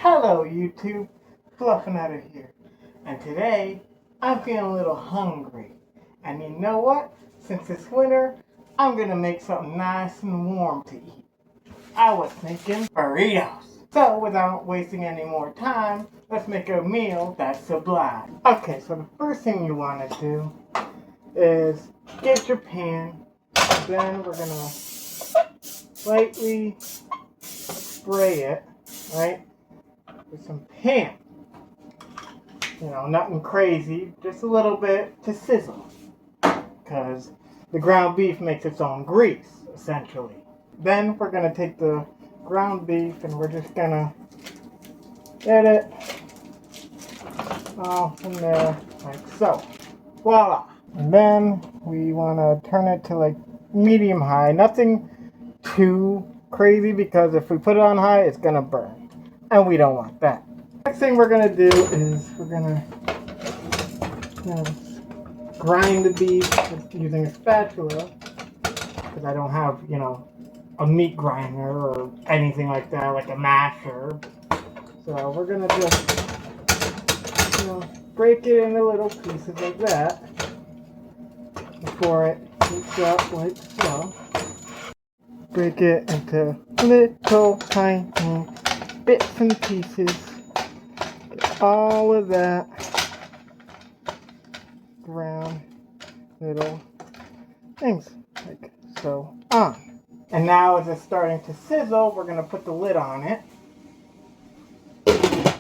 Hello YouTube, Fluffernutter here, and today I'm feeling a little hungry, and you know what? Since it's winter, I'm gonna make something nice and warm to eat. I was thinking burritos. So without wasting any more time, let's make a meal that's sublime. Okay, so the first thing you want to do is get your pan, then we're gonna lightly spray it, right? With some pan. You know, nothing crazy, just a little bit to sizzle. Because the ground beef makes its own grease, essentially. Then we're going to take the ground beef and we're just going to get it all in there like so. Voila! And then we want to turn it to like medium high. Nothing too crazy because if we put it on high, it's going to burn. And we don't want that. Next thing we're going to do is we're going to grind the beef using a spatula because I don't have, a meat grinder or anything like that, like a masher. So we're going to just, break it into little pieces like that before it heats up like so. Break it into little tiny bits and pieces. Get all of that brown little things like so on. And now as it's starting to sizzle, we're going to put the lid on it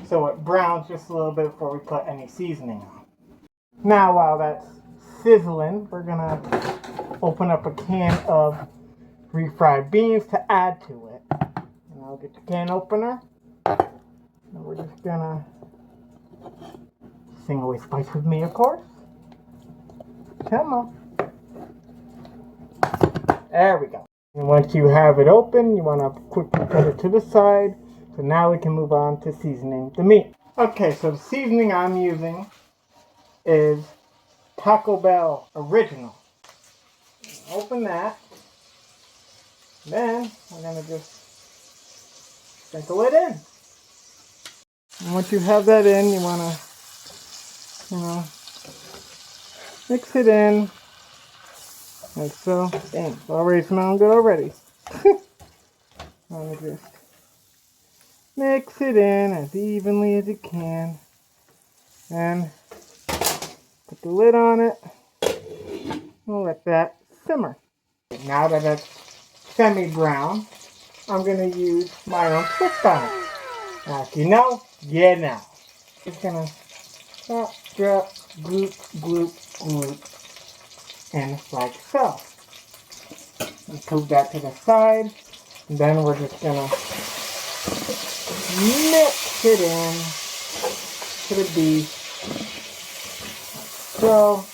so it browns just a little bit before we put any seasoning on. Now while that's sizzling, we're going to open up a can of refried beans to add to it. And I'll get the can opener. And we're just going to sing away spice with me, of course. Come on. There we go. And once you have it open, you want to quickly put it to the side. So now we can move on to seasoning the meat. Okay, so the seasoning I'm using is Taco Bell Original. Open that. Then we're going to just sprinkle it in. And once you have that in, you want to, mix it in. Like so. Dang, it's already smelling good already. Want to just mix it in as evenly as you can. And put the lid on it. We'll let that simmer. Now that it's semi-brown, I'm going to use my own twist on it. Now, if you know, you know. Just going to drop, drop, gloop, gloop, gloop. And like so. Move that to the side. And then we're just going to mix it in to the beef. Like so.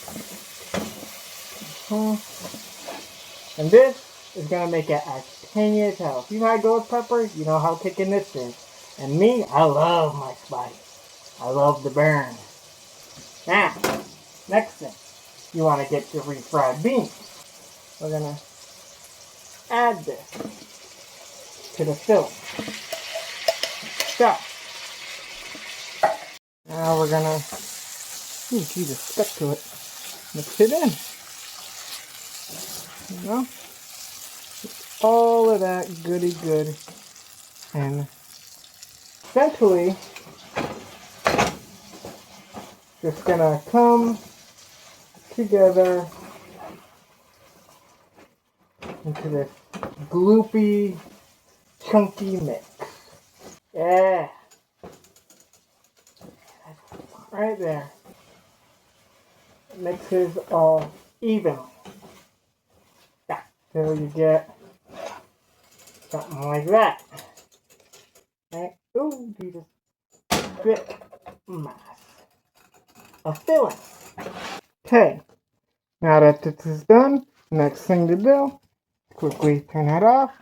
And this is going to make it as tangy as hell. If you had ghost pepper, you know how kicking this is. And me, I love my spice. I love the burn. Now, next thing. You want to get your refried beans. We're going to add this to the filling. So, now we're going to, Jesus, stuck to it. Mix it in. All of that goody good. And essentially, just going to come together into this gloopy, chunky mix. Yeah. Right there. It mixes all evenly. Yeah. Till you get something like that. Right? Ooh, Jesus. Thick mass of filling. Okay. Now that this is done, next thing to do, quickly turn that off.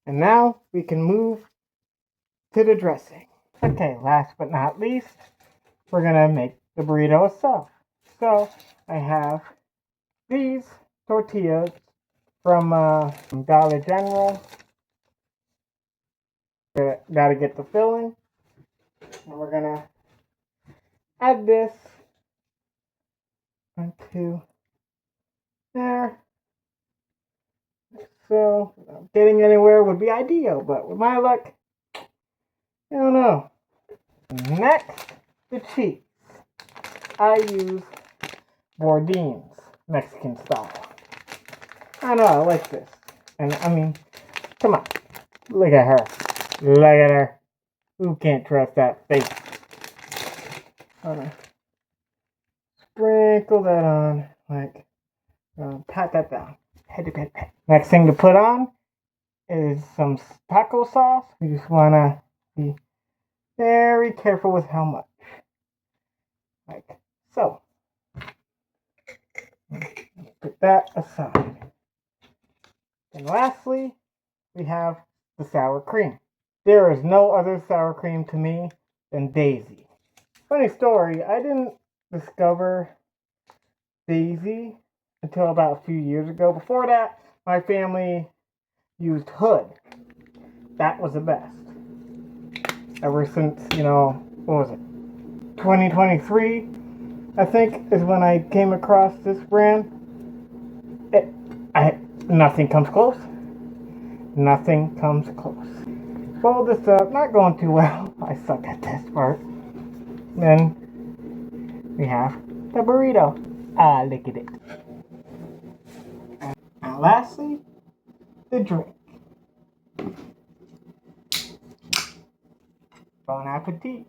And now we can move to the dressing. Okay, last but not least, we're going to make the burrito itself. So, I have these tortillas from Dollar General. Gotta get the filling. And we're gonna add this into there. So, getting anywhere would be ideal, but with my luck, I don't know. Next, the cheese. I use Bourdain's Mexican style. I know, I like this. And I mean, come on. Look at her. Look at her. Who can't trust that face? Sprinkle that on. Like, pat that down. Pat. Next thing to put on is some taco sauce. You just want to be very careful with how much. Like so. Put that aside. And lastly, we have the sour cream. There is no other sour cream to me than Daisy. Funny story, I didn't discover Daisy until about a few years ago. Before that, my family used Hood. That was the best. Ever since, what was it? 2023, I think, is when I came across this brand. Nothing comes close. Nothing comes close. Fold this up, not going too well. I suck at this part. Then we have the burrito. Look at it. And lastly, the drink. Bon appetit.